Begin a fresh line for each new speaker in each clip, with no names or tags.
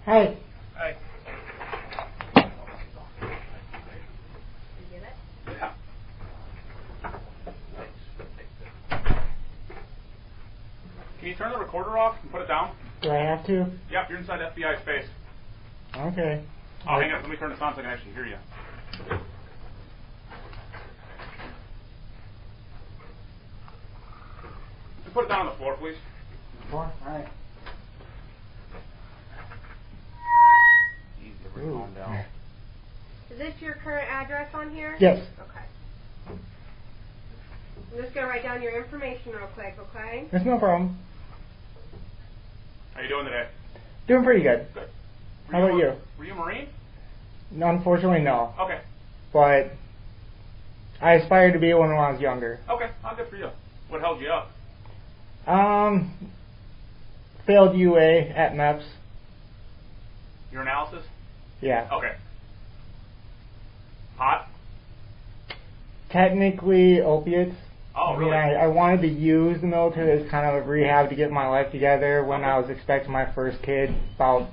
Hi.
Hi.
You get it?
Yeah. Can you turn the recorder off and put it down?
Do I have to?
Yep, you're inside FBI space.
Okay.
Oh, hang on. Let me turn this on so I can actually hear you. Just put it down on the floor, please.
All right.
Easy to bring it on down.
Is this your current address on here?
Yes.
Okay. I'm just going to write down your information real quick, okay?
That's no problem.
How you doing today?
Doing pretty good.
Good.
How about you?
Were you a Marine?
No, unfortunately, no.
Okay.
But I aspired to be one when I was younger.
Okay. Oh, good for you. What held you up?
Failed UA at MEPS.
Your analysis?
Yeah.
Okay. Hot?
Technically, opiates.
Oh, really?
I wanted to use the military as kind of a rehab to get my life together when I was expecting my first kid about a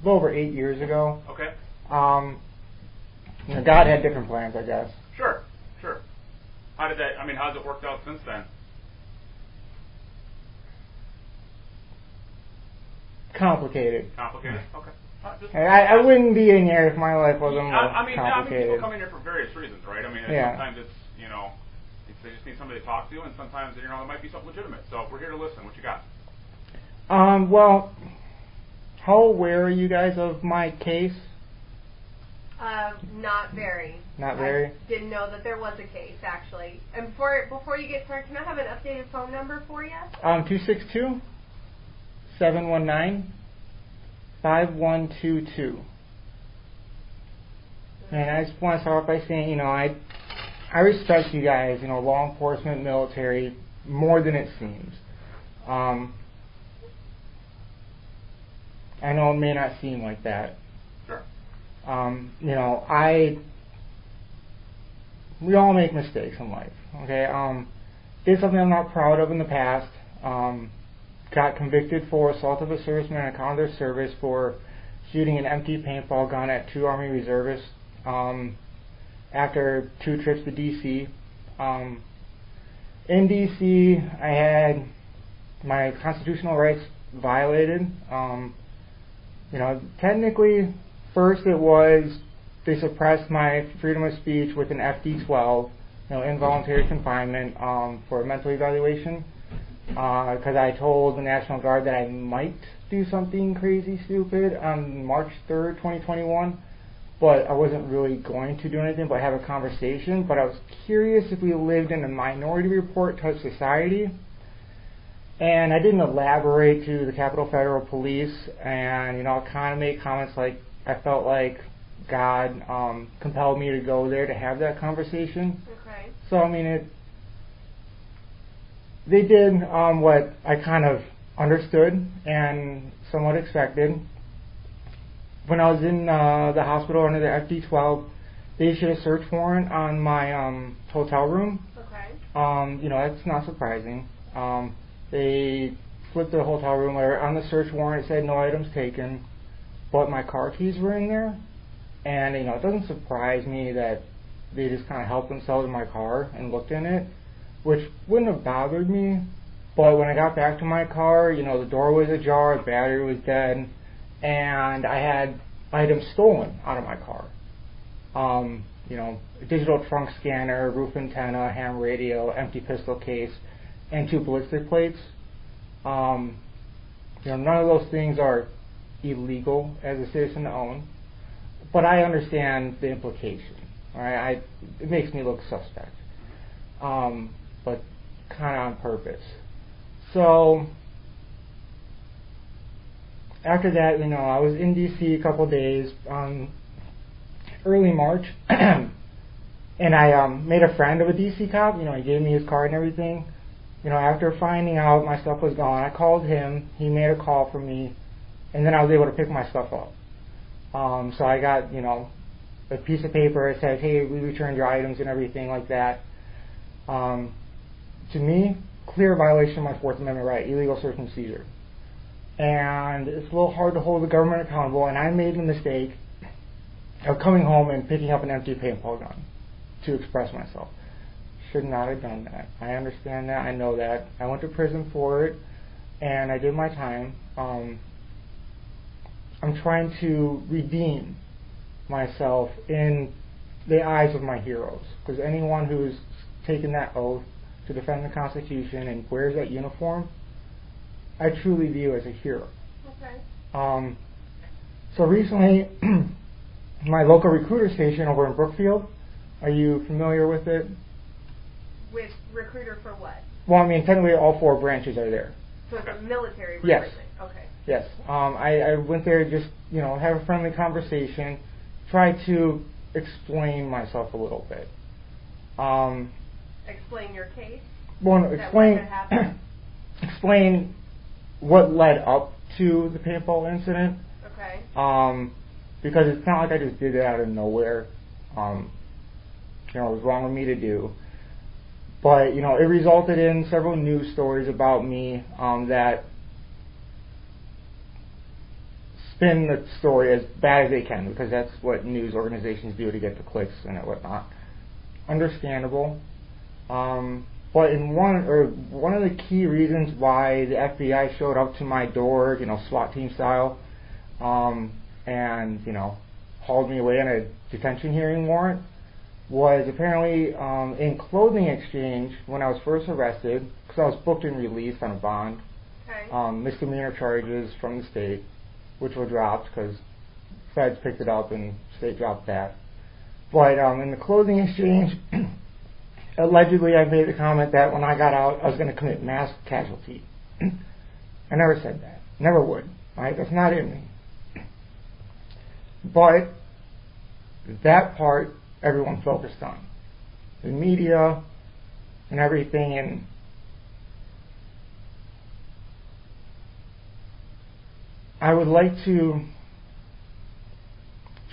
little over 8 years ago.
Okay.
God had different plans, I guess.
Sure. How's it worked out since then?
Complicated.
Complicated? Okay.
I wouldn't be in here if my life wasn't more complicated.
People come in here for various reasons, right? Sometimes it's, they just need somebody to talk to, and sometimes, it might be something legitimate. So we're here to listen. What you got?
Well, how aware are you guys of my case?
Not very.
Not very?
I didn't know that there was a case, actually. And before you get started, can I have an updated phone number for you? 262-719-5122. And I just want to start off by saying, I respect you guys, law enforcement, military, more than it seems. I know it may not seem like that.
Sure.
We all make mistakes in life, okay? Did something I'm not proud of in the past. Got convicted for assault of a serviceman on account of their service for shooting an empty paintball gun at 2 Army reservists after 2 trips to D.C. In D.C., I had my constitutional rights violated. Technically, first it was they suppressed my freedom of speech with an FD-12, involuntary confinement for a mental evaluation, because I told the National Guard that I might do something crazy stupid on March 3rd, 2021, but I wasn't really going to do anything but have a conversation. But I was curious if we lived in a Minority Report type society. And I didn't elaborate to the Capitol Federal Police, and kind of make comments like I felt like God compelled me to go there to have that conversation.
Okay.
So they did what I kind of understood and somewhat expected. When I was in the hospital under the FD-12, they issued a search warrant on my hotel room.
Okay.
That's not surprising. They flipped the hotel room where on the search warrant it said no items taken, but my car keys were in there. And, it doesn't surprise me that they just kind of helped themselves in my car and looked in it, which wouldn't have bothered me. But when I got back to my car, the door was ajar, the battery was dead, and I had items stolen out of my car. A digital trunk scanner, roof antenna, ham radio, empty pistol case, and 2 ballistic plates. None of those things are illegal as a citizen to own, but I understand the implication. Right? It makes me look suspect, but kind of on purpose. So after that, I was in D.C. a couple days, early March, and I made a friend of a D.C. cop. He gave me his card and everything. After finding out my stuff was gone, I called him. He made a call for me, and then I was able to pick my stuff up. So I got, a piece of paper that said, hey, we returned your items and everything like that. To me, clear violation of my Fourth Amendment right, illegal search and seizure. and it's a little hard to hold the government accountable, and I made the mistake of coming home and picking up an empty paintball gun to express myself. Should not have done that. I understand that. I know that. I went to prison for it, and I did my time. I'm trying to redeem myself in the eyes of my heroes, because anyone who's taken that oath to defend the Constitution and wears that uniform, I truly view as a hero.
Okay.
So recently, my local recruiter station over in Brookfield, are you familiar with it?
With recruiter for what?
Well, I mean, technically all 4 branches are there.
So it's a military recruitment?
Yes.
Okay.
Yes. I went there just, have a friendly conversation, try to explain myself a little bit.
Explain your case?
Well, explain what led up to the paintball incident.
Okay.
Because it's not like I just did it out of nowhere. It was wrong of me to do. But, it resulted in several news stories about me that spin the story as bad as they can, because that's what news organizations do to get the clicks and whatnot. Understandable. But in one of the key reasons why the FBI showed up to my door, SWAT team style, and hauled me away on a detention hearing warrant, was apparently in clothing exchange when I was first arrested, because I was booked and released on a bond.
Okay.
Misdemeanor charges from the state, which were dropped because feds picked it up and state dropped that. But in the clothing exchange, allegedly I made the comment that when I got out I was going to commit mass casualty. I never said that. Never would. Right? That's not in me. But that part everyone focused on. The media and everything, and I would like to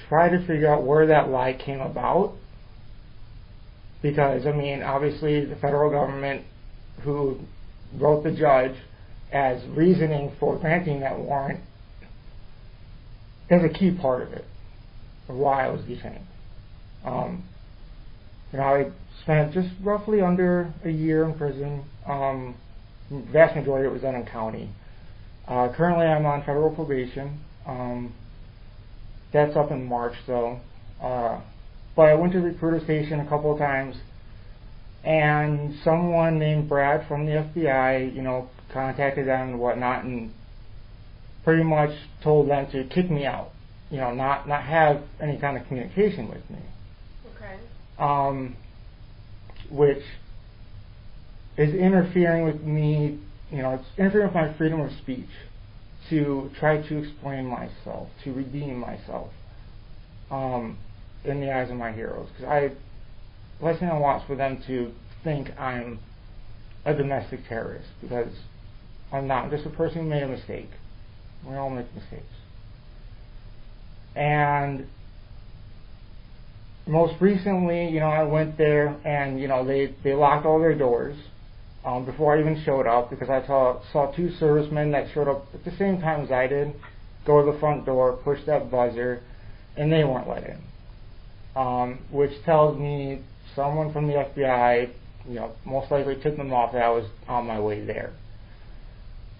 try to figure out where that lie came about, because obviously the federal government, who wrote the judge as reasoning for granting that warrant, is a key part of it, of why I was detained. I spent just roughly under a year in prison. Vast majority of it was done in county. Currently I'm on federal probation. That's up in March though. But I went to the recruiter station a couple of times, and someone named Brad from the FBI, contacted them and whatnot, and pretty much told them to kick me out, not have any kind of communication with me.
Okay.
Which is interfering with me, it's interfering with my freedom of speech to try to explain myself, to redeem myself in the eyes of my heroes. Because last thing I want is for them to think I'm a domestic terrorist, because I'm not. I'm just a person who made a mistake. We all make mistakes. And most recently, I went there and, they locked all their doors before I even showed up, because I saw 2 servicemen that showed up at the same time as I did, go to the front door, push that buzzer, and they weren't let in. Which tells me someone from the FBI, most likely tipped them off that I was on my way there.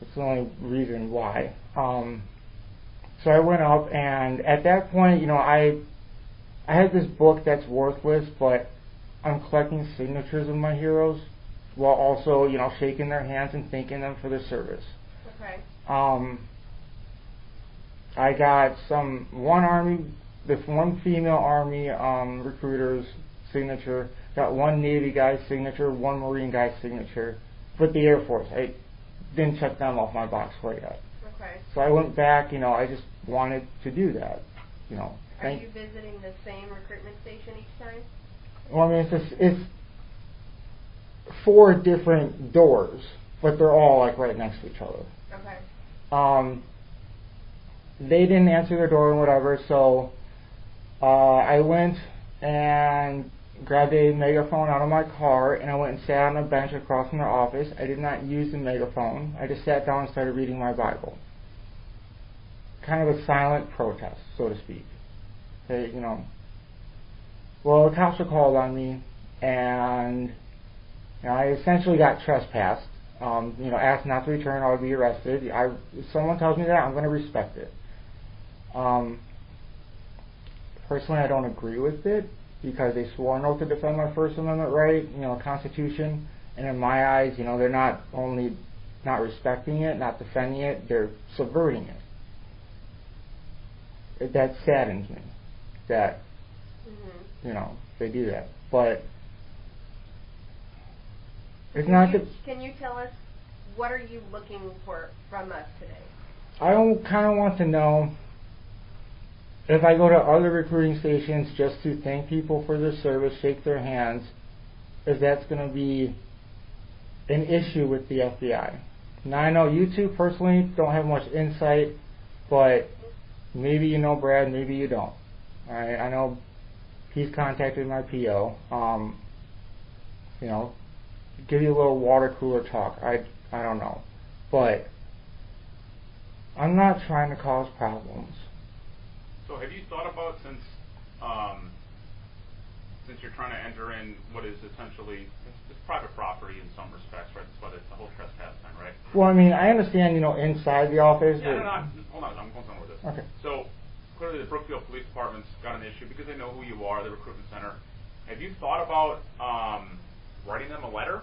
That's the only reason why. So I went up, and at that point, I had this book that's worthless, but I'm collecting signatures of my heroes while also, shaking their hands and thanking them for their service.
Okay.
I got one female Army recruiter's signature, got one Navy guy's signature, one Marine guy's signature, with the Air Force. I didn't check them off my box quite yet.
Okay.
So I went back, I just wanted to do that,
Are you visiting the same recruitment station each time?
Well, it's 4 different doors, but they're all right next to each other.
Okay.
They didn't answer their door and whatever, so I went and grabbed a megaphone out of my car, and I went and sat on a bench across from their office. I did not use the megaphone. I just sat down and started reading my Bible. kind of a silent protest, so to speak. They, well, the cops were called on me, and I essentially got trespassed. Asked not to return, I would be arrested. If someone tells me that, I'm going to respect it. Personally, I don't agree with it because they swore an oath to defend my First Amendment right, Constitution, and in my eyes, they're not only not respecting it, not defending it, they're subverting it. That saddens me that, they do that. But it's not that.
Can you tell us what are you looking for from us today?
I kind of want to know if I go to other recruiting stations just to thank people for their service, shake their hands, if that's going to be an issue with the FBI. Now, I know you two personally don't have much insight, but maybe you know Brad, maybe you don't. All right, I know he's contacted my PO. Give you a little water cooler talk. I don't know, but I'm not trying to cause problems.
So have you thought about, since you're trying to enter in what is essentially it's private property in some respects, right? That's why it's the whole trespass thing, right?
Well, I mean, I understand, inside the office.
Yeah, hold on, I'm going somewhere with this.
Okay.
So clearly the Brookfield Police Department's got an issue because they know who you are, the recruitment center. Have you thought about writing them a letter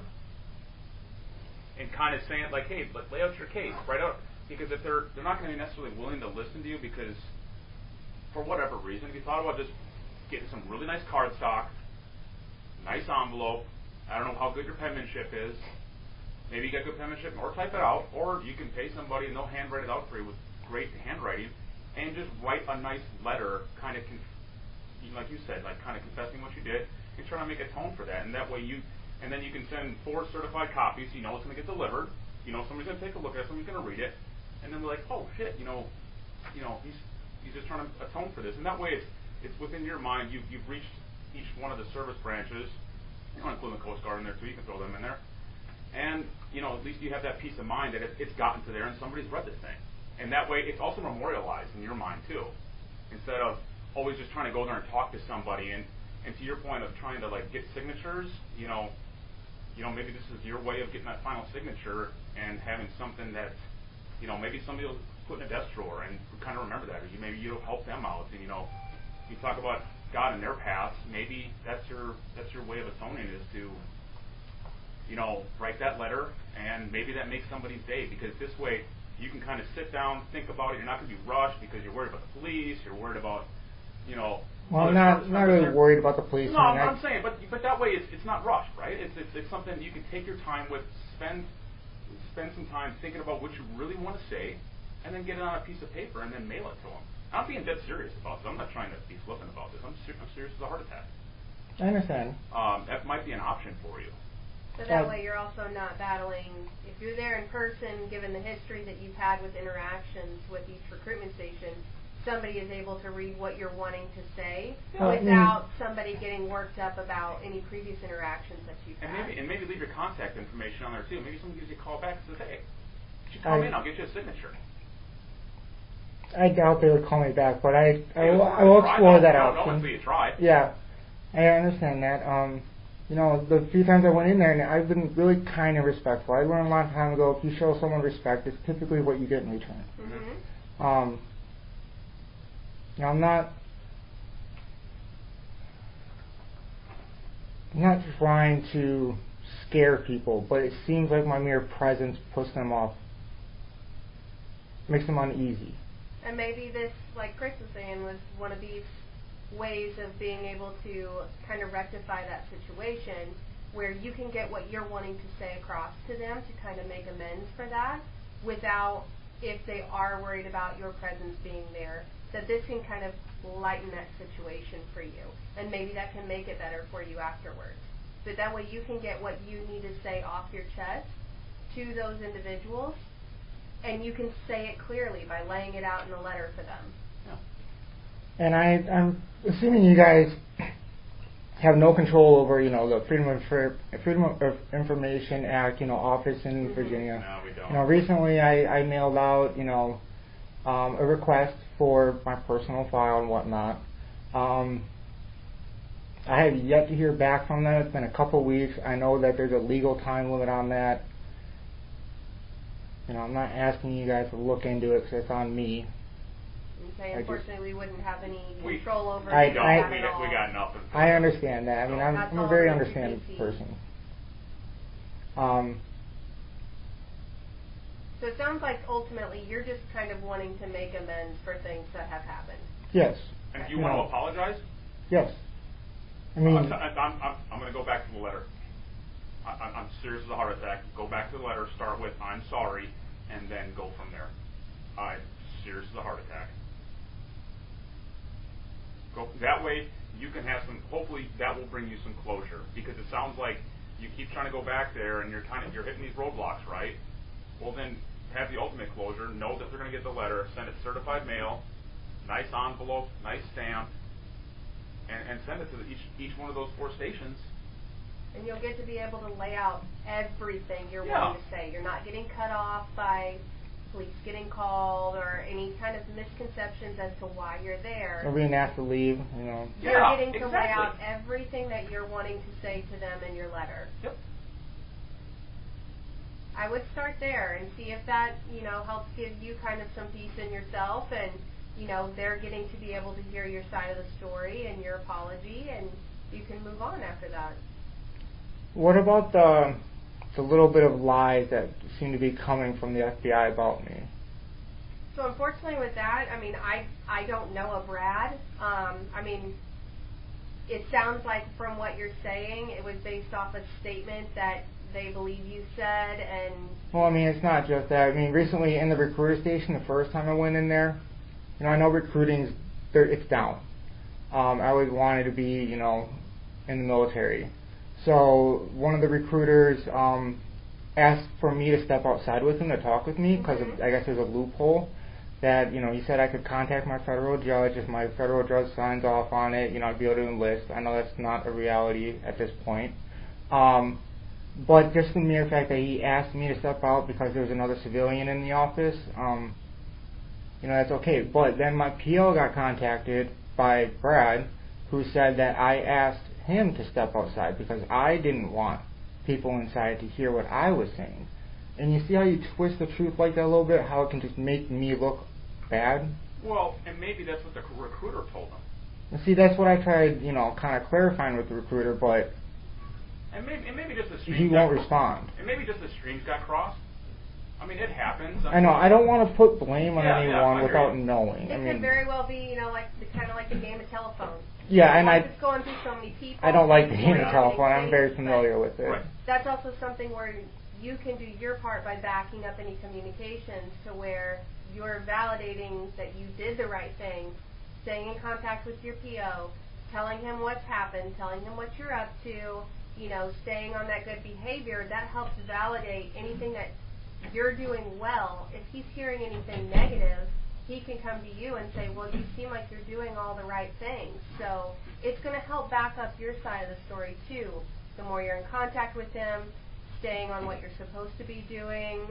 and kind of saying, like, hey, lay out your case, write out, because if they're not going to be necessarily willing to listen to you because for whatever reason, have you thought about just getting some really nice cardstock, nice envelope? I don't know how good your penmanship is. Maybe you got good penmanship, or type it out, or you can pay somebody and they'll handwrite it out for you with great handwriting, and just write a nice letter, kind of, like you said, like kind of confessing what you did, and trying to make a tone for that. And that way and then you can send 4 certified copies. So it's going to get delivered. Somebody's going to take a look at it. Somebody's going to read it, and then be like, oh shit, he's just trying to atone for this. And that way, it's within your mind. You've reached each one of the service branches. You don't include the Coast Guard in there too. You can throw them in there, and at least you have that peace of mind that it's gotten to there and somebody's read this thing. And that way, it's also memorialized in your mind too, instead of always just trying to go there and talk to somebody. And to your point of trying to get signatures, maybe this is your way of getting that final signature and having something that, maybe somebody will put in a desk drawer and kind of remember that, or maybe you'll help them out. And you talk about God and their paths. Maybe that's your way of atoning, is to write that letter, and maybe that makes somebody's day, because this way you can kind of sit down, think about it. You're not going to be rushed because you're worried about the police. You're worried about
Well, I'm not really worried about the police.
No, I'm saying, but that way it's not rushed, right? It's something you can take your time with, spend some time thinking about what you really want to say, and then get it on a piece of paper and then mail it to them. I'm being dead serious about this. I'm not trying to be flippant about this. I'm serious as a heart attack.
I understand.
That might be an option for you.
So that way you're also not battling, if you're there in person, given the history that you've had with interactions with each recruitment station, somebody is able to read what you're wanting to say without somebody getting worked up about any previous interactions that you've had.
And maybe leave your contact information on there too. Maybe someone gives you a call back and says, hey, you come in, I'll get you a signature.
I doubt they would call me back, but I will explore that option.
No, until you try.
Yeah, I understand that. The few times I went in there, and I've been really kind and respectful. I learned a long time ago, if you show someone respect, it's typically what you get in return.
Mm-hmm.
I'm not trying to scare people, but it seems like my mere presence puts them off, makes them uneasy.
And maybe this, like Chris was saying, was one of these ways of being able to kind of rectify that situation where you can get what you're wanting to say across to them to kind of make amends for that without, if they are worried about your presence being there, that this can kind of lighten that situation for you. And maybe that can make it better for you afterwards. But that way you can get what you need to say off your chest to those individuals, and you can say it clearly by laying it out in a letter for them.
Yeah. And I'm assuming you guys have no control over, the Freedom of Information Act, office in Virginia.
No, we don't.
Recently I mailed out, a request for my personal file and whatnot. I have yet to hear back from them. It's been a couple weeks. I know that there's a legal time limit on that. I'm not asking you guys to look into it because it's on me.
Okay, unfortunately, we wouldn't have any
We
control over
I-
it.
we got nothing.
I understand that. I'm
That's
a
all
very
under
understanding
PC.
person.
So it sounds like ultimately you're just kind of wanting to make amends for things that have happened.
Yes.
And if you want to apologize,
Yes. I mean,
I'm going to go back to the letter. I'm serious as a heart attack. Go back to the letter. Start with "I'm sorry," and then go from there. I'm serious as a heart attack. Go that way. You can have some. Hopefully, that will bring you some closure, because it sounds like you keep trying to go back there and you're hitting these roadblocks, right? Well, then have the ultimate closure. Know that they're going to get the letter. Send it certified mail, nice envelope, nice stamp, and send it to each one of those 4 stations.
And you'll get to be able to lay out everything you're wanting to say. You're not getting cut off by police getting called or any kind of misconceptions as to why you're there.
or being asked to leave,
You're getting to lay out everything that you're wanting to say to them in your letter.
Yep.
I would start there and see if that, helps give you kind of some peace in yourself, and, they're getting to be able to hear your side of the story and your apology, and you can move on after that.
What about the little bit of lies that seem to be coming from the FBI about me?
So unfortunately with that, I don't know a Brad. It sounds like from what you're saying, it was based off a statement that they believe you said, and...
Well, it's not just that. Recently in the recruiter station, the first time I went in there, I know recruiting's, it's down. I always wanted to be, in the military. So one of the recruiters asked for me to step outside with him to talk with me, because I guess there's a loophole that, he said I could contact my federal judge. If my federal judge signs off on it, I'd be able to enlist. I know that's not a reality at this point. But just the mere fact that he asked me to step out because there was another civilian in the office, that's okay. But then my PO got contacted by Brad, who said that I asked him to step outside because I didn't want people inside to hear what I was saying. And you see how you twist the truth like that a little bit, how it can just make me look bad?
Well, and maybe that's what the recruiter told them.
And see, that's what I tried, kind of clarifying with the recruiter, but
And maybe just the streams
he won't respond.
And maybe just the streams got crossed. It happens.
I know. I don't want to put blame on anyone
I
without
agree.
knowing.
It could very well be, kind of like the game of telephone.
Yeah, and
it's going through so many people.
I don't like the game
before
of
you
telephone.
get
I'm very
things,
familiar with it.
Right.
That's also something where you can do your part by backing up any communications to where you're validating that you did the right thing, staying in contact with your PO, telling him what's happened, telling him what you're up to, staying on that good behavior. That helps validate anything that you're doing well. If he's hearing anything negative, he can come to you and say, well, you seem like you're doing all the right things. So it's going to help back up your side of the story, too. The more you're in contact with him, staying on what you're supposed to be doing,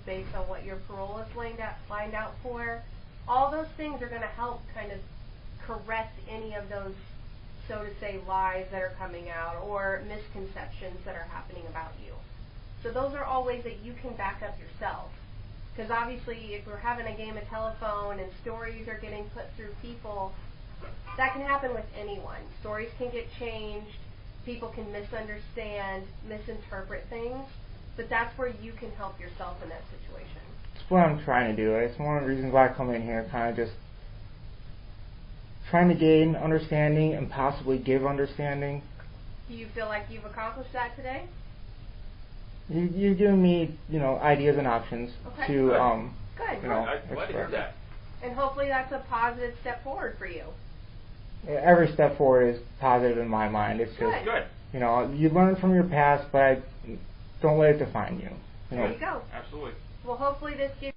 based on what your parole is lined out for, all those things are going to help kind of correct any of those, so to say, lies that are coming out or misconceptions that are happening about you. So those are all ways that you can back up yourself. Because obviously, if we're having a game of telephone and stories are getting put through people, that can happen with anyone. Stories can get changed. People can misunderstand, misinterpret things. But that's where you can help yourself in that situation.
That's what I'm trying to do. It's one of the reasons why I come in here, kind of just trying to gain understanding and possibly give understanding.
Do you feel like you've accomplished that today?
You've given me, ideas and options
Okay.
to,
Good.
I'm glad to hear
express.
that.
And hopefully that's a positive step forward for you.
Every step forward is positive in my mind. It's just,
Good.
you learn from your past, but don't let it define you.
There you go.
Absolutely.
Well, hopefully this gives